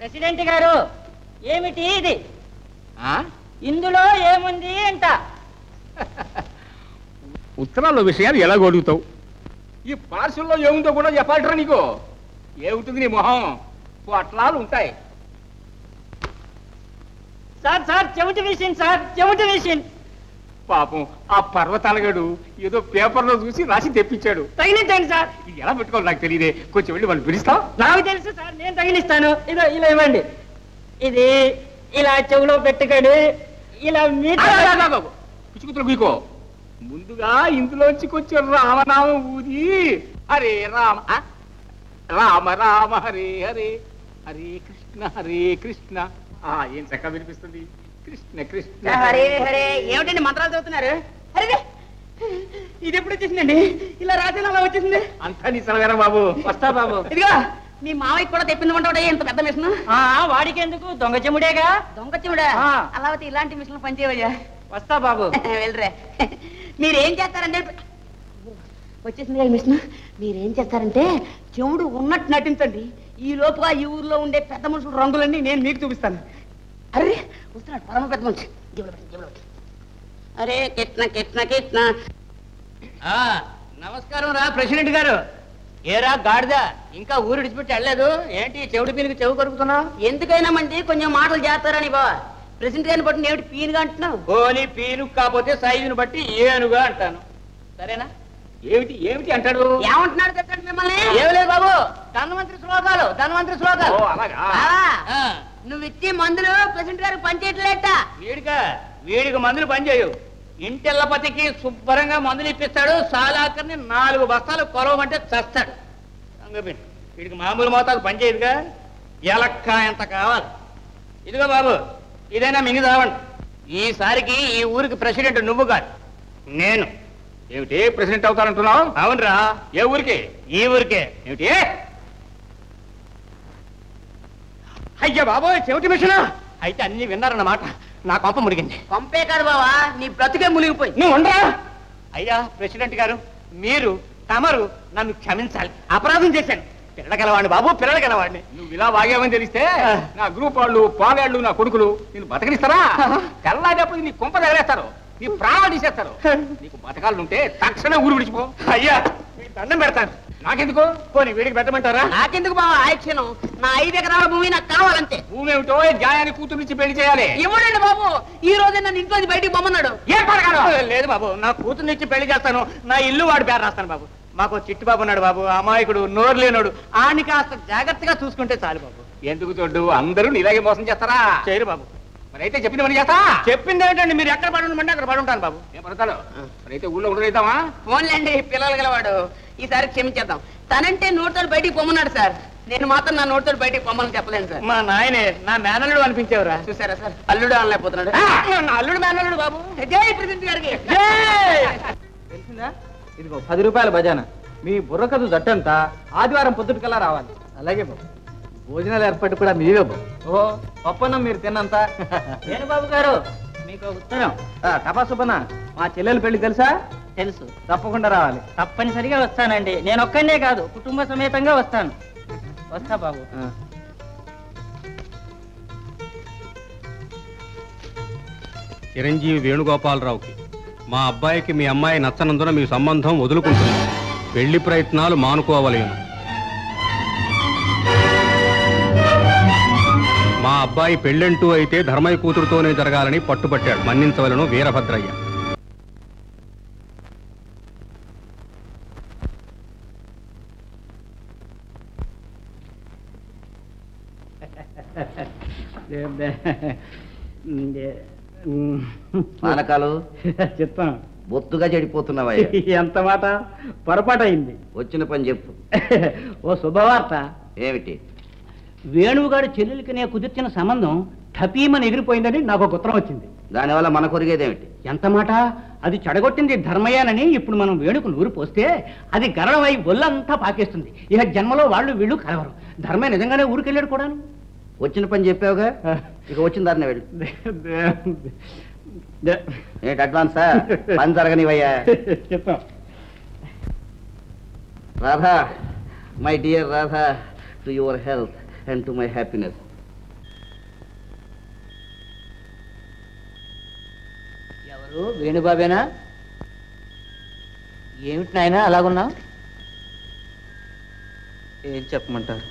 President గారు ఏమిటి ఇది? ఇందులో ఏముంది అంట? ఉత్తరాల్లో విషయాలు ఎలా అడుగుతావు? ఈ పార్సల్లో ఏముందో కూడా చెప్పాలరా నీకు. ఏముంటుంది నీ మొహం? పొట్లాలు ఉంటాయి. సార్ సార్ చెవిటి మిషన్ సార్, చెవిటి మిషన్. పాపం ఆ పర్వతాలగడు ఏదో పేపర్లో చూసి రాసి తెప్పించాడు. తగిలించండి సార్. ఇది ఎలా పెట్టుకోవాలి నాకు తెలియదే. కొంచెం వెళ్ళి వాళ్ళు పిలుస్తావు. నాకు తెలుసు సార్, నేను తగిలిస్తాను. ఇదో ఇలా ఇవ్వండి. ఇది ఇలా చెవిలో పెట్టుకోండి. ఇలా పిచ్చుకుతులు మీకో ముందుగా ఇందులోంచి కొంచెం రామనామం ఊది హరే రామ రామ రామ హరే హరే హరే కృష్ణ ఏం చక్కగా వినిపిస్తుంది. కృష్ణ కృష్ణ హరే హరే. ఏమిటండి మంత్రాలు చదువుతున్నారు? అరే ఇది ఎప్పుడు వచ్చేసిందండి? ఇలా రాసిన అలా వచ్చేసింది. అంతా నీ సలవేరా బాబు. వస్తా బాబు. ఇదిగో మీ మావయ్య కూడా తెప్పిందమంటే ఎంత పెద్ద మిషన్. వాడికి ఎందుకు, దొంగ చెముడేగా. దొంగ చెముడా? అలా అయితే ఇలాంటి మిషన్లు పనిచేయవయ్యా. వస్తా బాబు. వెళ్ళరే. మీరేం చేస్తారంటే వచ్చేసింది మిషన్. మీరేం చేస్తారంటే చెవుడు ఉన్నట్టు నటించండి. ఈ లోపుగా ఈ ఊర్లో ఉండే పెద్ద మనుషుల రంగులన్నీ నేను మీకు చూపిస్తాను. అరే వస్తున్నాడు పరమ పెద్ద మనిషి. అరే కిట్న కిట్న కిట్న. నమస్కారం రా ప్రెసిడెంట్ గారు. ఏరా గాడిద, ఇంకా ఊరు విడిచిపెట్టి వెళ్ళలేదు ఏంటి? చెవుడు పీనుకు చెవు కరుపుతున్నావు? ఎందుకైనా మంది కొంచెం మాటలు చేస్తారని బా. ప్రెసిడెంట్ గారిని బట్టి ఏమిటి పీనుగా అంటున్నావు? ఓని పీను కాకపోతే సైజును బట్టి ఏనుగా అంటాను. సరేనా? ఏమిటి ఏమిటి అంటాడు? ఏమంటున్నాడు చెప్పండి మిమ్మల్ని. ఏమి లేదు బాబు, ధన్వంతరి శ్లోకాలు, ధన్వంతరి శ్లోకాలు. నువ్వు ఇచ్చే మందులు ప్రెసిడెంట్ గారికి పనిచేయట్లేట. వీడికి మందులు పనిచేయవు. ఇంటిల్లపతికి శుభ్రంగా మందులు ఇప్పిస్తాడు. సాలాకర్ని 4 బస్తాలు కొలవమంటే చస్తాడు. వీడికి మామూలు మోతాదు పనిచేయదుగా. ఎలక్కా ఎంత కావాలి. ఇదిగో బాబు, ఇదైనా మింగి తావండి. ఈసారికి ఈ ఊరికి ప్రెసిడెంట్ నువ్వు కాదు, నేను. ఏమిటి ప్రెసిడెంట్ అవుతానంటున్నావు? అవునరా. ఏ ఊరికి? ఈ ఊరికే. ఏమిటి? అయ్యా బాబు, చెవిటి మిషన్. అయితే అన్ని విన్నారన్నమాట. నా కొంప మునిగింది. కొంపే కాదు బావా, నీ బ్రతికే మునిగిపోయి. నువ్వు ఉండరా. అయ్యా ప్రెసిడెంట్ గారు, మీరు తమరు నన్ను క్షమించాలి. అపరాధం చేశాను. పిల్లగలవాడిని బాబు, పిల్లగలవాడిని. నువ్వు ఇలా వాగేమని తెలిస్తే నా గ్రూప్ వాళ్ళు, పాగాళ్ళు, నా కొడుకులు నిన్ను బతకనిస్తారా? తెల్లారేపు నీ కొంప తగలేస్తారు, నీ ప్రాణాలు తీసేస్తారు. నీకు బతకాలంటే తక్షణం ఊరు విడిచిపో. అయ్యా మీకు దండం పెడతాను. నాకెందుకు? పోనీ వీడికి పెట్టమంటారా? నాకెందుకు బాబా ఆయుక్షణం. నా 5 ఎకరాల భూమి నాకు కావాలంతే. భూమి ఏమిటో న్యాయాన్ని కూతురు నుంచి పెళ్లి చేయాలి. ఇవ్వడండి బాబు. ఈ రోజే నన్ను ఇంట్లో బయటికి పొమ్మన్నాడు. ఏం పడగలవు? లేదు బాబు, నా కూతురు నుంచి పెళ్లి చేస్తాను. నా ఇల్లు వాడి పేరు రాస్తాను బాబు. మాకు చిట్టు బాబు ఉన్నాడు బాబు, అమాయకుడు, నోరు లేనోడు. ఆడిని కాస్త జాగ్రత్తగా చూసుకుంటే చాలు బాబు. ఎందుకు తోడు, అందరూ ఇలాగే మోసం చేస్తారా? చేయరు బాబు. మరి అయితే చెప్పింది పని చేస్తా. చెప్పింది ఏంటండి, మీరు ఎక్కడ పడి ఉండమంటే అక్కడ పడి ఉంటాను బాబు. ఏం పడతాడు? మరి అయితే ఊళ్ళో ఉండలేదామా? ఫోన్లేండి, పిల్లలు గలవాడు. ఈసారి క్షమించేద్దాం. తనంటే నోటితో బయటికి పొమ్మన్నాడు సార్. నేను మాత్రం నా నోటితో బయటికి పొమ్మని చెప్పలేను సార్. మా నాయనే నా మేనల్లుడు అనిపించేవరా. చూసారా సార్, అల్లుడు అనలేకపోతున్నాడు. నా అల్లుడు మేనల్లుడు బాబు. జై ప్రెసిడెంట్ గారికి. తెలిసిందా? ఇదిగో 10 రూపాయల భజన. మీ బుర్రకథ జట్టంతా ఆదివారం పొద్దుటికల్లా రావాలి. అలాగే బాబు. భోజనాల ఏర్పాటు కూడా మీవే బాబు. ఓహో, పప్పన్నం మీరు తిన్నంత. నేను బాబు గారు మీకు ఉత్తరం. టపా సుబ్బన్న, మా చెల్లెలు పెళ్లి తెలుసా? తెలుసు. తప్పకుండా రావాలి. తప్పనిసరిగా వస్తానండి. నేను ఒక్కనే కాదు, కుటుంబ సమేతంగా వస్తాను. వస్తా బాబు. చిరంజీవి వేణుగోపాలరావుకి, మా అబ్బాయికి మీ అమ్మాయి నచ్చనందున మీ సంబంధం వదులుకుంటున్నాం. పెళ్లి ప్రయత్నాలు మానుకోవలేను. మా అబ్బాయి పెళ్ళంటూ అయితే ధర్మయ్య కూతురుతోనే జరగాలని పట్టుబట్టాడు. మన్నించవలను వీరభద్రయ్య. పానకాలు చెప్తాను. బొత్తుగా చెడిపోతున్నావా? ఎంత మాట, పొరపాటు అయింది. వచ్చిన పని చెప్పు. ఓ శుభవార్త. ఏమిటి? వేణువుగారి చెల్లెలికి నేను కుదిర్చిన సంబంధం ఠపీమని ఎగిరిపోయిందని నాకు ఒక ఉత్తరం వచ్చింది. దానివల్ల మన కొరిగేదేమిటి? ఎంత మాట, అది చెడగొట్టింది ధర్మయ్యానని ఇప్పుడు మనం వేణుకు నూరు పోస్తే అది గరళమై ఒళ్ళంతా పాకేస్తుంది. ఇక జన్మలో వాళ్ళు వీళ్ళు కలవరు. ధర్మయ్య నిజంగానే ఊరికెళ్ళాడు కూడాను. వచ్చిన పని చెప్పావుగా, ఇక వచ్చిన దారినే వెళ్ళు. ఏంటి అడ్వాన్సా? పని జరగనివయ్యా. చెప్తాం. Radha, my dear Radha, to your health and to my happiness. ఎవరు వేణుబాబేనా? ఏమిటి నాయనా అలాగున్నావు? ఏం చెప్పమంటారు,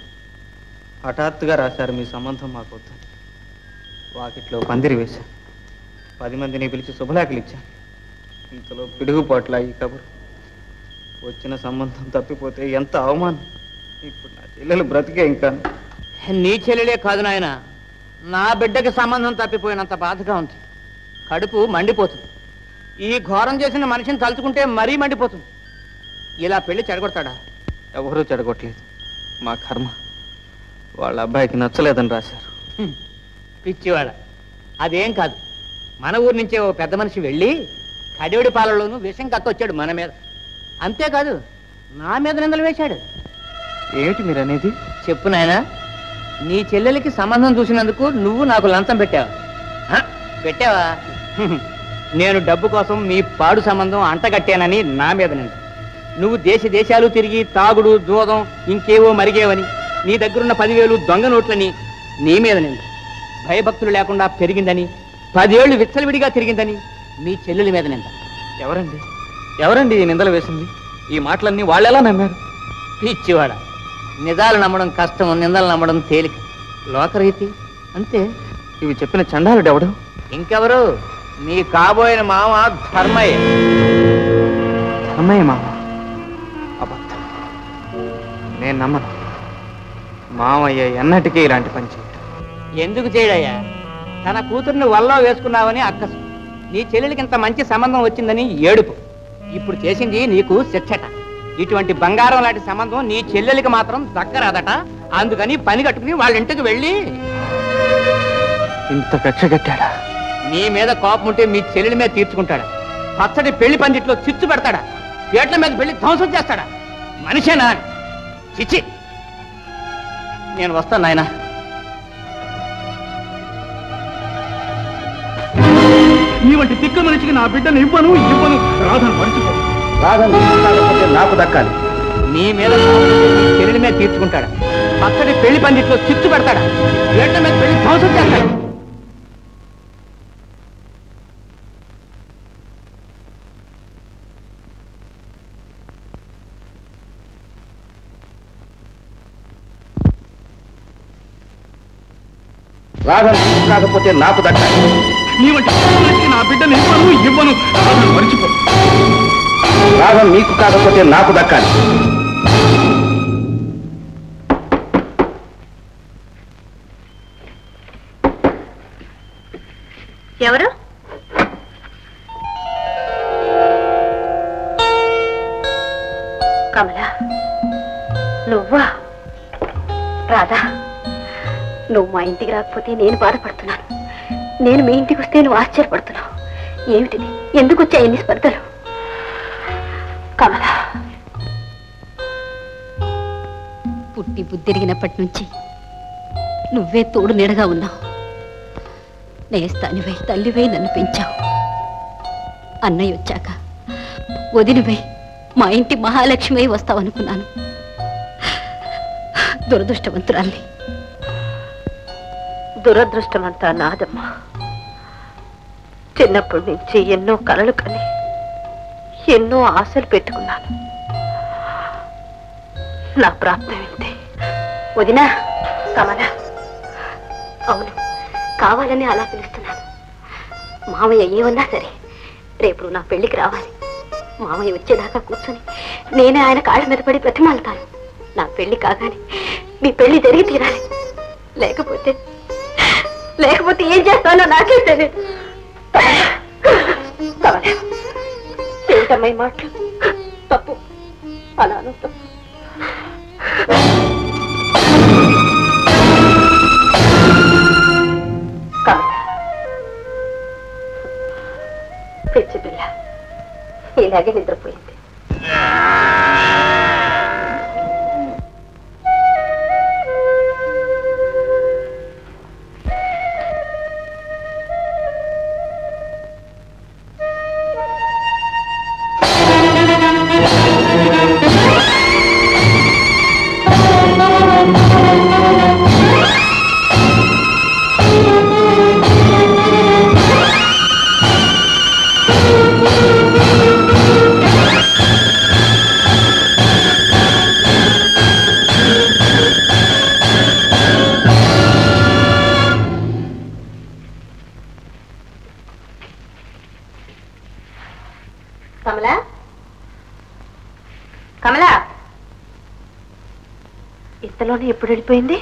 హఠాత్తుగా రాశారు మీ సంబంధం మాకొద్దు. వాకిట్లో పందిరి వేశాను, 10 మందిని పిలిచి శుభలేఖలు ఇచ్చాను. ఇంతలో పిడుగుపాట్ల ఈ కబురు. వచ్చిన సంబంధం తప్పిపోతే ఎంత అవమానం. ఇప్పుడు నా చెల్లెలు బ్రతికే ఇంకా. నీ చెల్లెలే కాదు నాయన, నా బిడ్డకి సంబంధం తప్పిపోయినంత బాధగా ఉంది. కడుపు మండిపోతుంది. ఈ ఘోరం చేసిన మనిషిని తలుచుకుంటే మరీ మండిపోతుంది. ఇలా పెళ్లి చెడగొడతాడా? ఎవరూ చెడగొట్టలేదు, మా కర్మ. వాళ్ళ అబ్బాయికి నచ్చలేదని రాశారు. పిచ్చివాడ, అదేం కాదు. మన ఊరి నుంచే ఓ పెద్ద మనిషి వెళ్ళి కడివిడి పాలలోనూ విషం కత్తొచ్చాడు మన మీద. అంతేకాదు, నా మీద నిందలు వేశాడు. ఏమిటి మీరు అనేది? చెప్పు నాయనా, నీ చెల్లెలకి సంబంధం చూసినందుకు నువ్వు నాకు లంచం పెట్టావా? పెట్టావా? నేను డబ్బు కోసం మీ పాడు సంబంధం అంటగట్టానని నా మీద నింద. నువ్వు దేశాలు తిరిగి తాగుడు జూదం ఇంకేవో మరిగేవని, నీ దగ్గరున్న 10,000 దొంగ నోట్లని నీ మీద నింద. భయభక్తులు లేకుండా పెరిగిందని, 10 ఏళ్లు విచ్చలవిడిగా తిరిగిందని మీ చెల్లెల మీద నింద. ఎవరండి ఈ నిందలు వేసింది? ఈ మాటలన్నీ వాళ్ళెలా నమ్మారు? పిచ్చివాడ, నిజాలు నమ్మడం కష్టం, నిందలు నమ్మడం తేలిక. లోకరీతి అంతే. ఇవి చెప్పిన చండాలుడు ఎవడు? ఇంకెవరు? నీ కాబోయిన మామ ధర్మయ్య. ధర్మయ్య మామ? అబద్ధం, నేను నమ్మను. మామయ్య ఎన్నటికీ ఇలాంటి పని చేయడు. ఎందుకు చేయడయ్యా? తన కూతుర్ని వల్లో వేసుకున్నావని అక్కసు, నీ చెల్లెలికి ఇంత మంచి సంబంధం వచ్చిందని ఏడుపు. ఇప్పుడు చేసింది నీకు శిక్షట. ఇటువంటి బంగారం లాంటి సంబంధం నీ చెల్లెలికి మాత్రం దక్కరాదట. అందుకని పని కట్టుకుని వాళ్ళ ఇంటికి వెళ్ళి ఇంత కక్ష కట్టాడా? నీ మీద కోపం ఉంటే మీ చెల్లెలి మీద తీర్చుకుంటాడా? పచ్చడి పెళ్లి పందిట్లో చిచ్చు పెడతాడా? పేట్ల మీద పెళ్లి ధ్వంసం చేస్తాడా? మనిషేనా? చిచ్చి, నేను వస్తాను నాయనా. నీ వంటి తిక్క మనిషికి నా బిడ్డను ఇవ్వను. రాధను మర్చిపో. రాధను కాకపోతే నాకు దక్కాలి. నీ మీద చెల్లెలి మీద తీర్చుకుంటాడా? పచ్చడి పెళ్లి పందిట్లో చిచ్చు పెడతాడా? పేట్ల మీద పెళ్లి ధ్వంసం చేస్తాడా? రాధను కాకపోతే నాకు దక్కాలి. నీ వంటి నా బిడ్డను ఇవ్వను. రాధను మర్చిపో. రాధను నీకు కాకపోతే నాకు దక్కాలి. ఎవరు? కమలా, నువ్వా? రాధా, నువ్వు మా ఇంటికి రాకపోతే నేను బాధపడుతున్నాను. నేను మీ ఇంటికి వస్తే నువ్వు ఆశ్చర్యపడుతున్నావు. ఏమిటిది? ఎందుకు వచ్చాయి ఎన్ని స్పర్ధలు? కమలా, పుట్టి బుద్ధిరిగినప్పటి నుంచి నువ్వే తోడు నీడగా ఉన్నావు. నేస్తానివై తల్లివై నన్ను పెంచావు. అన్నయ్య వచ్చాక వదిలివై మా ఇంటి మహాలక్ష్మి వస్తావనుకున్నాను. దురదృష్టవంతురాల్ని. దురదృష్టమంతా నాదమ్మా. చిన్నప్పటి నుంచి ఎన్నో కలలు కని ఎన్నో ఆశలు పెట్టుకున్నాను. నా ప్రాప్తం ఏంటి? వదినా, కమలా. అవును, కావాలని అలా పిలుస్తున్నాను. మామయ్య ఏమన్నా సరే రేపు నా పెళ్లికి రావాలి. మామయ్య వచ్చేదాకా కూర్చొని నేనే ఆయన కాళ్ళ మీద పడి ప్రతిమాలుతాను. నా పెళ్లి కాగానే మీ పెళ్లి జరిగి తీరాలి. లేకపోతే ఏం చేస్తానో నాకే తెలియదు. ఏంటమ్మాయి మాటలు? తప్పు, అలా తప్పు. పిచ్చి పిల్ల ఇలాగే నిద్రపోయింది. కమలా ఇంతలోనే ఎప్పుడు వెళ్ళిపోయింది?